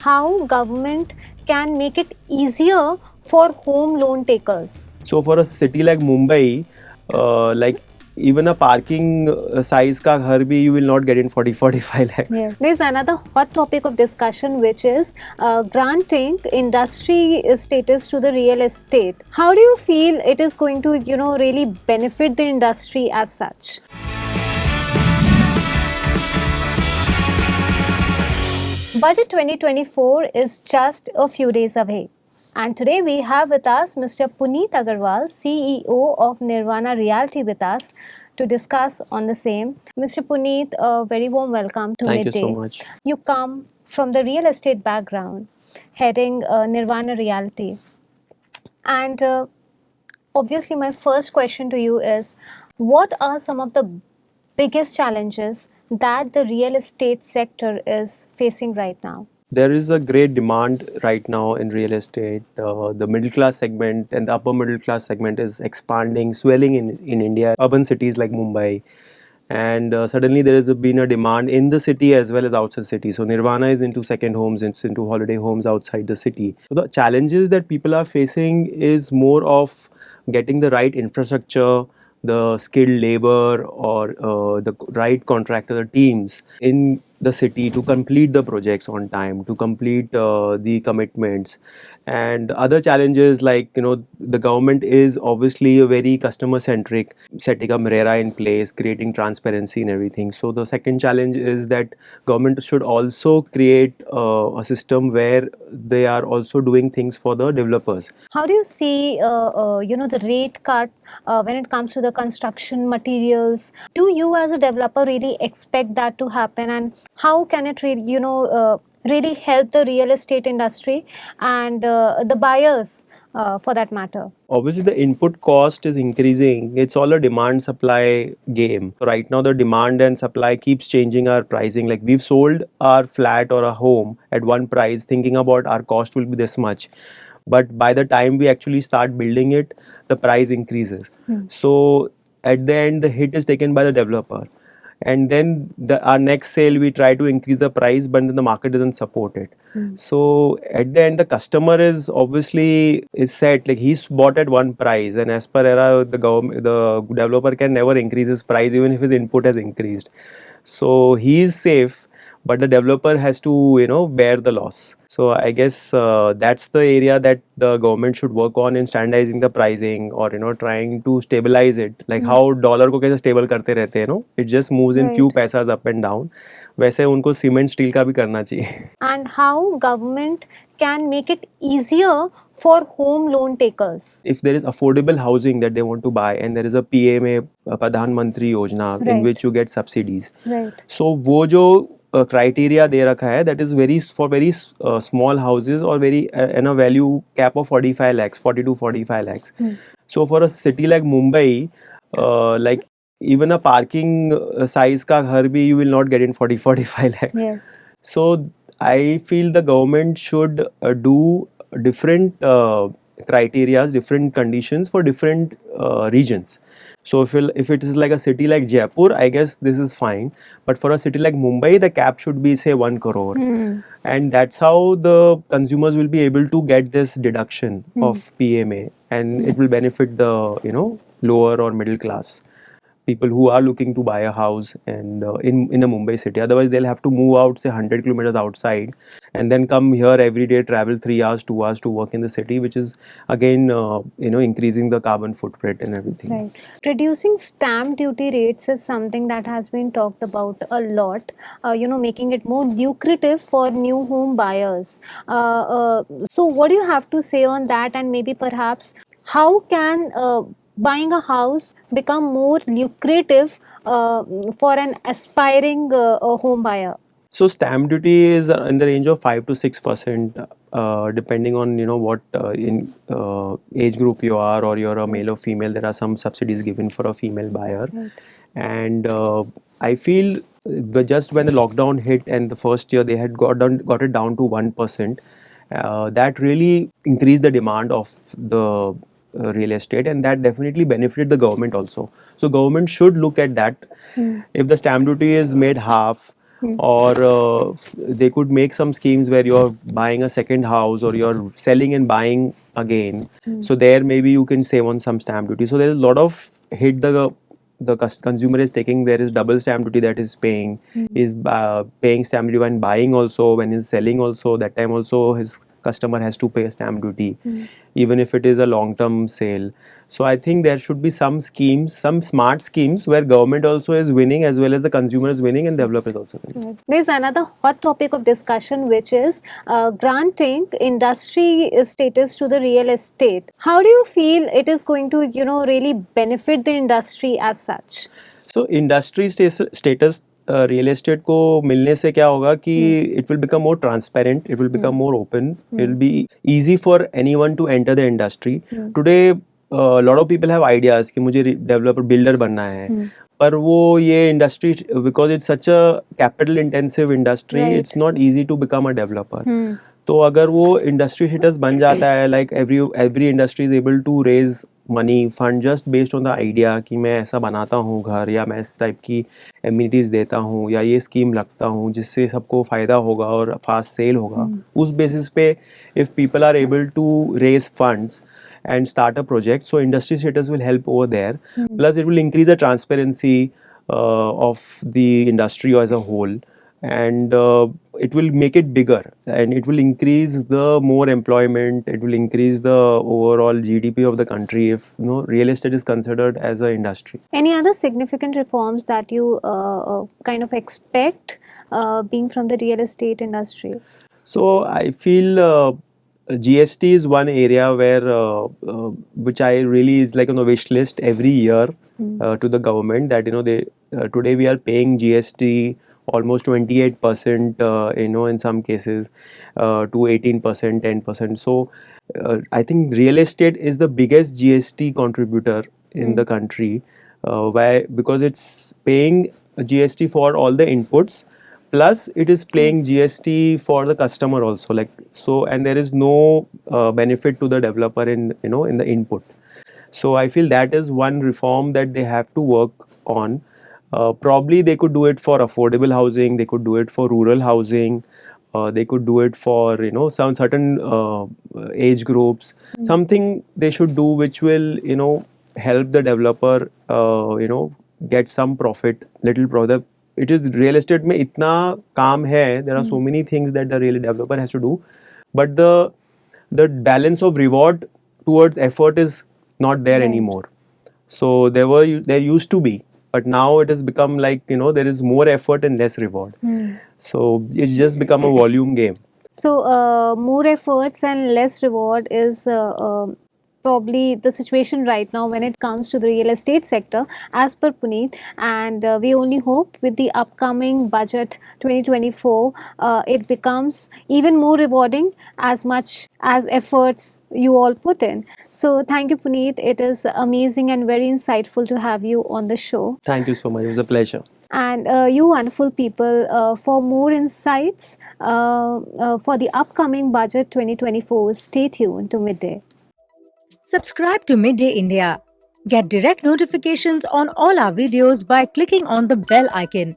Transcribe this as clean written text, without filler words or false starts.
how government can make it easier for home loan takers. So for a city like Mumbai, like even a parking size ka ghar bhi you will not get in 40-45 lakhs. Yes. There's another hot topic of discussion, which is granting industry status to the real estate. How do you feel it is going to, really benefit the industry as such? Budget 2024 is just a few days away. And today we have with us Mr. Punit Agarwal, CEO of Nirvana Realty with us to discuss on the same. Mr. Punit, a very warm welcome to Thank Midday. you so much. You come from the real estate background, heading Nirvana Realty. And obviously my first question to you is, what are some of the biggest challenges that the real estate sector is facing right now? There is a great demand right now in real estate. The middle class segment and the upper middle class segment is expanding, swelling in India, urban cities like Mumbai. And suddenly there has been a demand in the city as well as outside city. So Nirvana is into second homes, it's into holiday homes outside the city. So the challenges that people are facing is more of getting the right infrastructure, the skilled labor, or the right contractor, the teams in the city to complete the projects on time, to complete the commitments. And other challenges, like the government is obviously a very customer centric, setting up RERA in place, creating transparency and everything. So the second challenge is that government should also create a system where they are also doing things for the developers. How do you see, the rate cut when it comes to the construction materials? Do you, as a developer, really expect that to happen, and how can it really help the real estate industry and the buyers, for that matter? Obviously, the input cost is increasing. It's all a demand supply game. Right now, the demand and supply keeps changing our pricing. Like, we've sold our flat or a home at one price, thinking about our cost will be this much. But by the time we actually start building it, the price increases. So at the end, the hit is taken by the developer. And then our next sale, we try to increase the price, but then the market doesn't support it. So at the end, the customer is obviously is set, like he's bought at one price, and as per ERA, the developer can never increase his price even if his input has increased. So he is safe, but the developer has to bear the loss. So I guess that's the area that the government should work on in standardizing the pricing, or trying to stabilize it, like how dollar को कैसे stable करते रहते हैं, it just moves in few paisas up and down. वैसे उनको cement steel का भी करना चाहिए. And how government can make it easier for home loan takers? If there is affordable housing that they want to buy, and there is a PMA, Pradhan Mantri Yojana, in Right. which you get subsidies. Right. So वो जो criteria दे रखा है, that is for very small houses, or very a value cap of 45 lakhs, 40 to 45 lakhs. So for a city like Mumbai, like even a parking size ka ghar bhi you will not get in 40-45 lakhs. Yes. So I feel the government should do different criteria, different conditions for different regions. So if it is like a city like Jaipur, I guess this is fine. But for a city like Mumbai, the cap should be, say, 1 crore. And that's how the consumers will be able to get this deduction of PMA, and it will benefit the lower or middle class people who are looking to buy a house and in a Mumbai city. Otherwise, they'll have to move out, say, 100 kilometers outside, and then come here every day, travel 3 hours, 2 hours to work in the city, which is again increasing the carbon footprint and everything. Right. Reducing stamp duty rates is something that has been talked about a lot, making it more lucrative for new home buyers. So what do you have to say on that, and maybe perhaps how can buying a house become more lucrative for an aspiring home buyer? So stamp duty is in the range of 5 to 6%, depending on what in age group you are, or you're a male or female. There are some subsidies given for a female buyer. Right. And I feel just when the lockdown hit and the first year they had got it down to 1%, that really increased the demand of the real estate, and that definitely benefited the government also. So government should look at that. If the stamp duty is made half, Hmm. or they could make some schemes where you're buying a second house or you're selling and buying again. Hmm. So there maybe you can save on some stamp duty. So there is a lot of hit the consumer is taking. There is double stamp duty that is paying. Hmm. Is paying stamp duty when buying also, when he's selling also. That time also his customer has to pay stamp duty, Hmm. even if it is a long term sale. So I think there should be some schemes, some smart schemes where government also is winning as well as the consumer is winning and developer is also winning. Right. There's another hot topic of discussion, which is granting industry status to the real estate. How do you feel it is going to, really benefit the industry as such? So industry status real estate को मिलने से क्या होगा कि Hmm. it will become more transparent, it will become Hmm. more open, it will Hmm. be easy for anyone to enter the industry. Hmm. Today a lot of people have ideas कि मुझे developer builder बनना है, Hmm. पर वो ये industry because it's such a capital intensive industry, Right. it's not easy to become a developer. Hmm. तो अगर वो इंडस्ट्री स्टेटस बन जाता है, like every industry is able to raise money fund just based on the idea कि मैं ऐसा बनाता हूँ घर, या मैं इस टाइप की एमिनिटीज़ देता हूँ, या ये स्कीम लगता हूँ जिससे सबको फ़ायदा होगा और फास्ट सेल होगा, उस बेसिस पे if people are able to raise funds and start a project, so industry status will help over there. Plus it will increase the transparency of the industry as a whole, and it will make it bigger, and it will increase the more employment, it will increase the overall GDP of the country if real estate is considered as an industry. Any other significant reforms that you kind of expect being from the real estate industry? So I feel GST is one area where which I really is like on a wish list every year to the government, that they today we are paying GST almost 28%, in some cases to 18%, 10%. So I think real estate is the biggest GST contributor in the country, why because it's paying GST for all the inputs, plus it is paying GST for the customer also, like, so, and there is no benefit to the developer in the input. So I feel that is one reform that they have to work on. Probably they could do it for affordable housing, they could do it for rural housing, they could do it for some certain age groups. Something they should do which will help the developer get some profit, little profit. It is real estate में इतना काम है, there are so many things that the real developer has to do, but the balance of reward towards effort is not there Right. anymore. So there used to be, but now it has become like there is more effort and less reward. So it's just become a volume game. So, more efforts and less reward is probably the situation right now when it comes to the real estate sector, as per Puneet. And we only hope with the upcoming budget 2024, it becomes even more rewarding as much as efforts you all put in. So, thank you, Puneet. It is amazing and very insightful to have you on the show. Thank you so much. It was a pleasure. And you wonderful people, for more insights for the upcoming budget 2024, stay tuned to Midday. Subscribe to Midday India. Get direct notifications on all our videos by clicking on the bell icon.